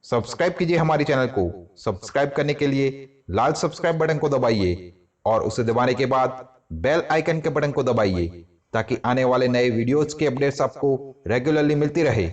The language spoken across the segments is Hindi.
सब्सक्राइब कीजिए हमारे चैनल को। सब्सक्राइब करने के लिए लाल सब्सक्राइब बटन को दबाइए और उसे दबाने के बाद बेल आइकन के बटन को दबाइए ताकि आने वाले नए वीडियोज के अपडेट्स आपको रेगुलरली मिलती रहे।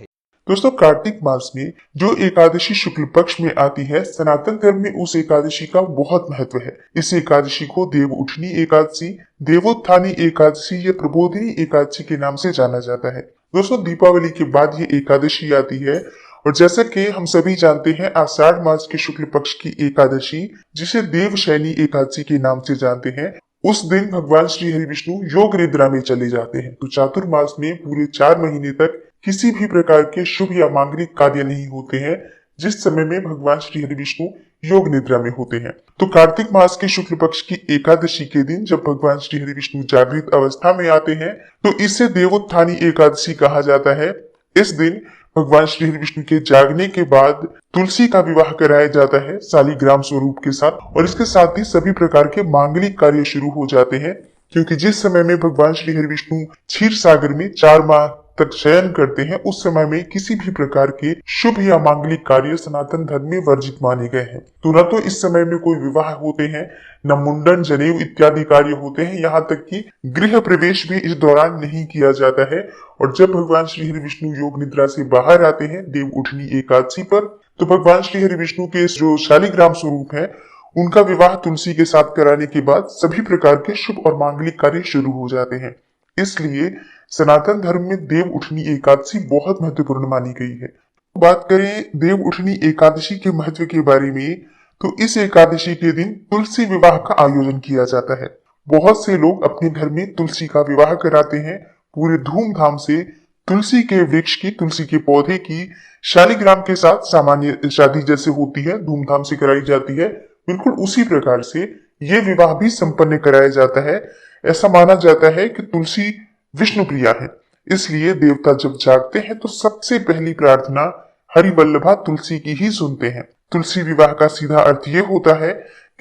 दोस्तों, कार्तिक मास में जो एकादशी शुक्ल पक्ष में आती है, सनातन धर्म में उस एकादशी का बहुत महत्व है। इस एकादशी को देव उठनी एकादशी, देवोत्थानी एकादशी या प्रबोधिनी एकादशी के नाम से जाना जाता है। दोस्तों, दीपावली के बाद ये एकादशी आती है और जैसा कि हम सभी जानते हैं, आषाढ़ मास के शुक्ल पक्ष की एकादशी, जिसे देवशैनी एकादशी के नाम से जानते हैं, उस दिन भगवान श्री हरि विष्णु योग निद्रा में चले जाते हैं। तो चातुर्मास में पूरे 4 महीने तक किसी भी प्रकार के शुभ या मांगलिक कार्य नहीं होते हैं, जिस समय में भगवान श्री हरि विष्णु योग निद्रा में होते हैं। तो कार्तिक मास के शुक्ल पक्ष की एकादशी के दिन जब भगवान श्री हरि विष्णु जागृत अवस्था में आते हैं, तो इसे देवोत्थानी एकादशी कहा जाता है। इस दिन भगवान श्री हरि विष्णु के जागने के बाद तुलसी का विवाह कराया जाता है शालिग्राम स्वरूप के साथ, और इसके साथ ही सभी प्रकार के मांगलिक कार्य शुरू हो जाते हैं, क्योंकि जिस समय में भगवान श्री हरि विष्णु क्षीर सागर में 4 माह तक शयन करते हैं, उस समय में किसी भी प्रकार के शुभ या मांगलिक कार्य सनातन धर्म में वर्जित माने गए हैं। तो न तो इस समय में कोई विवाह होते हैं, न मुंडन, जनेऊ इत्यादि कार्य होते हैं, यहाँ तक कि गृह प्रवेश भी इस दौरान नहीं किया जाता है। और जब भगवान श्री हरि विष्णु योग निद्रा से बाहर आते हैं देव उठनी एकादशी पर, तो भगवान श्री हरि विष्णु के जो शालिग्राम स्वरूप है, उनका विवाह तुलसी के साथ कराने के बाद सभी प्रकार के शुभ और मांगलिक कार्य शुरू हो जाते हैं। इसलिए सनातन धर्म में देव उठनी एकादशी बहुत महत्वपूर्ण मानी गई है। बात करें देव उठनी एकादशी के महत्व के बारे में, तो इस एकादशी के दिन तुलसी विवाह का आयोजन किया जाता है। बहुत से लोग अपने घर में तुलसी का विवाह कराते हैं, पूरे धूमधाम से। तुलसी के वृक्ष की, तुलसी के पौधे की शालिग्राम के साथ सामान्य शादी जैसे होती है, धूमधाम से कराई जाती है, बिल्कुल उसी प्रकार से ये विवाह भी संपन्न कराया जाता है। ऐसा माना जाता है कि तुलसी विष्णु प्रिया है, इसलिए देवता जब जागते हैं तो सबसे पहली प्रार्थना हरिवल्लभा तुलसी की ही सुनते हैं। तुलसी विवाह का सीधा अर्थ ये होता है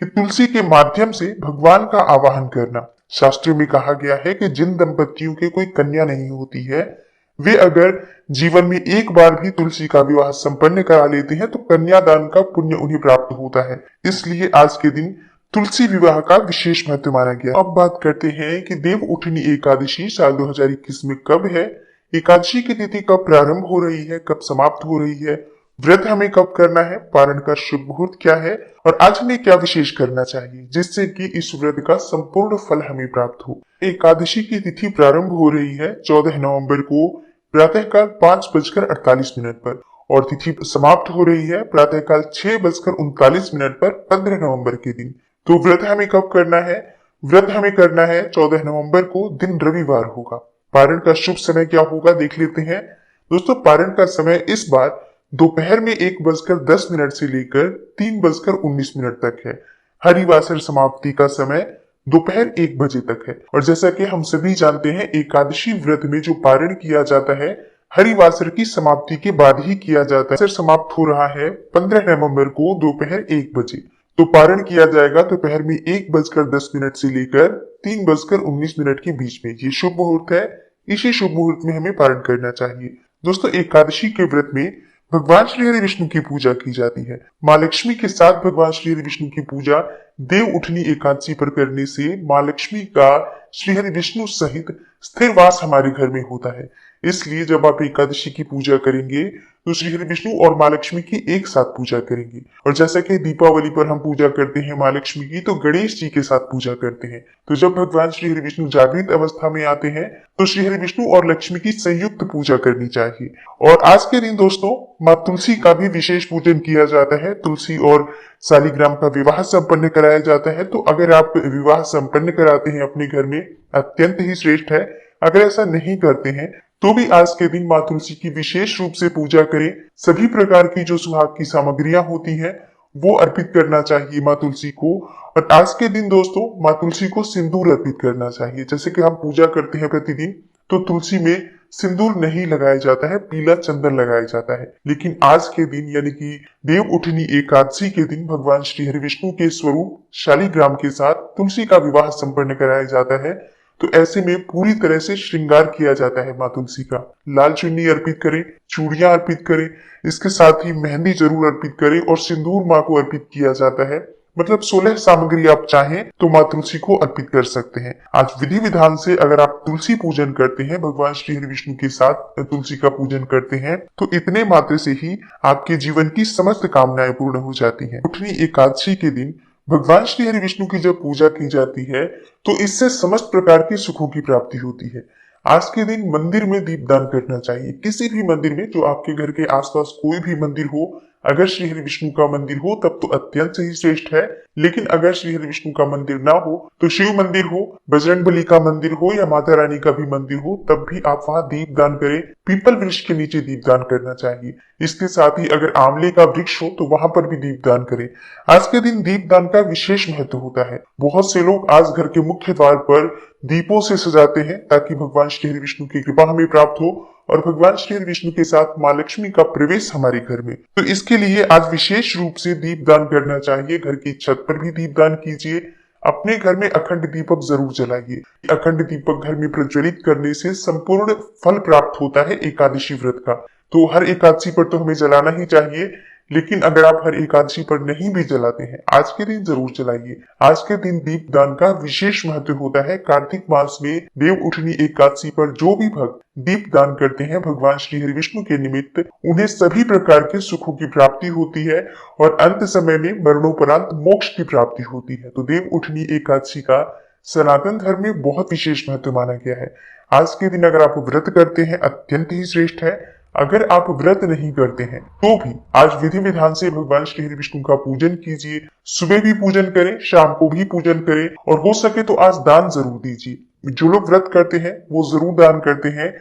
कि तुलसी के माध्यम से भगवान का आवाहन करना। शास्त्र में कहा गया है कि जिन दंपतियों के कोई कन्या नहीं होती है, वे अगर जीवन में एक बार भी तुलसी का विवाह संपन्न करा लेते हैं तो कन्यादान का पुण्य उन्हें प्राप्त होता है। इसलिए आज के दिन तुलसी विवाह का विशेष महत्व माना गया। अब बात करते हैं कि देव उठनी एकादशी साल 2021 में कब है, एकादशी की तिथि कब प्रारंभ हो रही है, कब समाप्त हो रही है, व्रत हमें कब करना है, पारण का शुभ मुहूर्त क्या है, और आज हमें क्या विशेष करना चाहिए जिससे कि इस व्रत का संपूर्ण फल हमें प्राप्त हो। एकादशी की तिथि प्रारंभ हो रही है 14 नवंबर को प्रातःकाल 5:48 पर, और तिथि समाप्त हो रही है प्रातःकाल 6:39 पर 15 नवंबर के दिन। तो व्रत हमें कब करना है? व्रत हमें करना है 14 नवंबर को, दिन रविवार होगा। पारण का शुभ समय क्या होगा देख लेते हैं। दोस्तों, पारण का समय इस बार दोपहर में 1:10 से लेकर 3:19 तक है। हरिवासर समाप्ति का समय दोपहर 1 बजे तक है। और जैसा कि हम सभी जानते हैं, एकादशी व्रत में जो पारण किया जाता है हरिवासर की समाप्ति के बाद ही किया जाता है। समाप्त हो रहा है 15 नवंबर को दोपहर 1 बजे। तो पारण किया जाएगा दोपहर में 1:10 से लेकर 3:19 के बीच में। ये शुभ मुहूर्त है, इसी शुभ मुहूर्त में हमें पारण करना चाहिए। दोस्तों, एकादशी के व्रत में भगवान श्री हरि विष्णु की पूजा की जाती है। माँ लक्ष्मी के साथ भगवान श्री हरि विष्णु की पूजा देव उठनी एकादशी पर करने से माँ लक्ष्मी का श्री हरि विष्णु सहित स्थिर वास हमारे घर में होता है। इसलिए जब आप एकादशी की पूजा करेंगे तो श्री हरि विष्णु और माँ लक्ष्मी की एक साथ पूजा करेंगे। और जैसा कि दीपावली पर हम पूजा करते हैं माँ लक्ष्मी की, तो गणेश जी के साथ पूजा करते हैं। तो जब भगवान श्री हरि विष्णु जागृत अवस्था में आते हैं तो श्री हरि विष्णु और लक्ष्मी की संयुक्त पूजा करनी चाहिए। और आज के दिन दोस्तों, माँ तुलसी का भी विशेष पूजन किया जाता है। तुलसी और शालिग्राम का विवाह संपन्न कराया जाता है। तो अगर आप विवाह संपन्न कराते हैं अपने घर में, अत्यंत ही श्रेष्ठ है। अगर ऐसा नहीं करते हैं तो भी आज के दिन माँ तुलसी की विशेष रूप से पूजा करें। सभी प्रकार की जो सुहाग की सामग्रियां होती हैं वो अर्पित करना चाहिए माँ तुलसी को। और आज के दिन दोस्तों, माँ तुलसी को सिंदूर अर्पित करना चाहिए। जैसे कि हम पूजा करते हैं प्रतिदिन, तो तुलसी में सिंदूर नहीं लगाया जाता है, पीला चंदन लगाया जाता है। लेकिन आज के दिन यानी कि देव उठनी एकादशी के दिन भगवान श्री हरि विष्णु के स्वरूप शालिग्राम के साथ तुलसी का विवाह संपन्न कराया जाता है। तो ऐसे में पूरी तरह से श्रृंगार किया जाता है माँ तुलसी का। लाल चुन्नी अर्पित करें, चूड़ियां अर्पित करें, इसके साथ ही मेहंदी जरूर अर्पित करें और सिंदूर माँ को अर्पित किया जाता है। मतलब 16 सामग्री आप चाहें तो माँ तुलसी को अर्पित कर सकते हैं। आज विधि विधान से अगर आप तुलसी पूजन करते हैं, भगवान श्री हरि विष्णु के साथ तुलसी का पूजन करते हैं, तो इतने मात्र से ही आपके जीवन की समस्त कामनाएं पूर्ण हो जाती हैं। उठनी एकादशी के दिन भगवान श्री हरि विष्णु की जब पूजा की जाती है तो इससे समस्त प्रकार के सुखों की प्राप्ति होती है। आज के दिन मंदिर में दीपदान करना चाहिए, किसी भी मंदिर में, जो आपके घर के आसपास कोई भी मंदिर हो। अगर श्री हरि विष्णु का मंदिर हो तब तो अत्यंत ही श्रेष्ठ है, लेकिन अगर श्री हरि विष्णु का मंदिर ना हो तो शिव मंदिर हो, बजरंगबली का मंदिर हो या माता रानी का भी मंदिर हो, तब भी आप वहां दीपदान करें। पीपल वृक्ष के नीचे दीपदान करना चाहिए। इसके साथ ही अगर आंवले का वृक्ष हो तो वहां पर भी दीपदान करें। आज के दिन दीपदान का विशेष महत्व होता है। बहुत से लोग आज घर के मुख्य द्वार पर दीपों से सजाते हैं ताकि भगवान श्री हरि विष्णु की कृपा हमें प्राप्त हो और भगवान श्री हरि विष्णु के साथ माँ लक्ष्मी का प्रवेश हमारे घर में। तो इसके लिए आज विशेष रूप से दीपदान करना चाहिए। घर की छत पर भी दीपदान कीजिए। अपने घर में अखंड दीपक जरूर जलाइए। अखंड दीपक घर में प्रज्वलित करने से संपूर्ण फल प्राप्त होता है एकादशी व्रत का। तो हर एकादशी पर तो हमें जलाना ही चाहिए, लेकिन अगर आप हर एकादशी पर नहीं भी जलाते हैं, आज के दिन जरूर जलाइए। आज के दिन दीपदान का विशेष महत्व होता है। कार्तिक मास में देव उठनी एकादशी पर जो भी भक्त दीप दान करते हैं भगवान श्री हरि विष्णु के निमित्त, उन्हें सभी प्रकार के सुखों की प्राप्ति होती है और अंत समय में मरणोपरांत मोक्ष की प्राप्ति होती है। तो देव उठनी एकादशी का सनातन धर्म में बहुत विशेष महत्व माना गया है। आज के दिन अगर आप व्रत करते हैं अत्यंत ही श्रेष्ठ है। अगर आप व्रत नहीं करते हैं तो भी आज विधि विधान से भगवान श्री हरि विष्णु का पूजन कीजिए। सुबह भी पूजन करें, शाम को भी पूजन करें और हो सके तो आज दान जरूर दीजिए। जो लोग व्रत करते हैं वो जरूर दान करते हैं,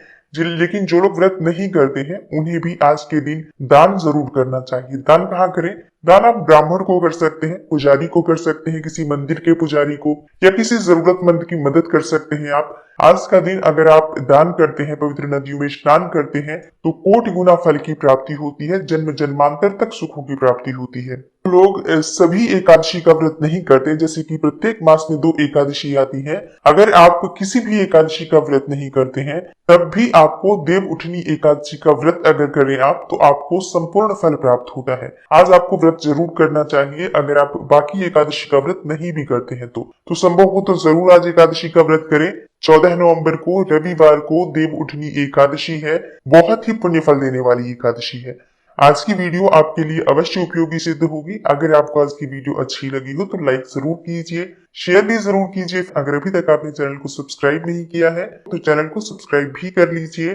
लेकिन जो लोग व्रत नहीं करते हैं उन्हें भी आज के दिन दान जरूर करना चाहिए। दान कहाँ करें? दान आप ब्राह्मण को कर सकते हैं, पुजारी को कर सकते हैं, किसी मंदिर के पुजारी को, या किसी जरूरतमंद की मदद कर सकते हैं आप। आज का दिन अगर आप दान करते हैं, पवित्र नदियों में स्नान करते हैं, तो कोटि गुना फल की प्राप्ति होती है, जन्म जन्मांतर तक सुखों की प्राप्ति होती है। लोग सभी एकादशी का व्रत नहीं करते, जैसे कि प्रत्येक मास में 2 एकादशी आती है। अगर आप किसी भी एकादशी का व्रत नहीं करते हैं तब भी आपको देव उठनी एकादशी का व्रत अगर करें आप, तो आपको संपूर्ण फल प्राप्त होता है। आज आपको व्रत जरूर करना चाहिए। अगर आप बाकी एकादशी का व्रत नहीं भी करते हैं तो संभव हो तो जरूर आज एकादशी का व्रत करें। 14 नवंबर को रविवार को देव उठनी एकादशी है। बहुत ही पुण्य फल देने वाली एकादशी है। आज की वीडियो आपके लिए अवश्य उपयोगी सिद्ध होगी। अगर आपको आज की वीडियो अच्छी लगी हो तो लाइक जरूर कीजिए, शेयर भी जरूर कीजिए। अगर अभी तक आपने चैनल को सब्सक्राइब नहीं किया है तो चैनल को सब्सक्राइब भी कर लीजिए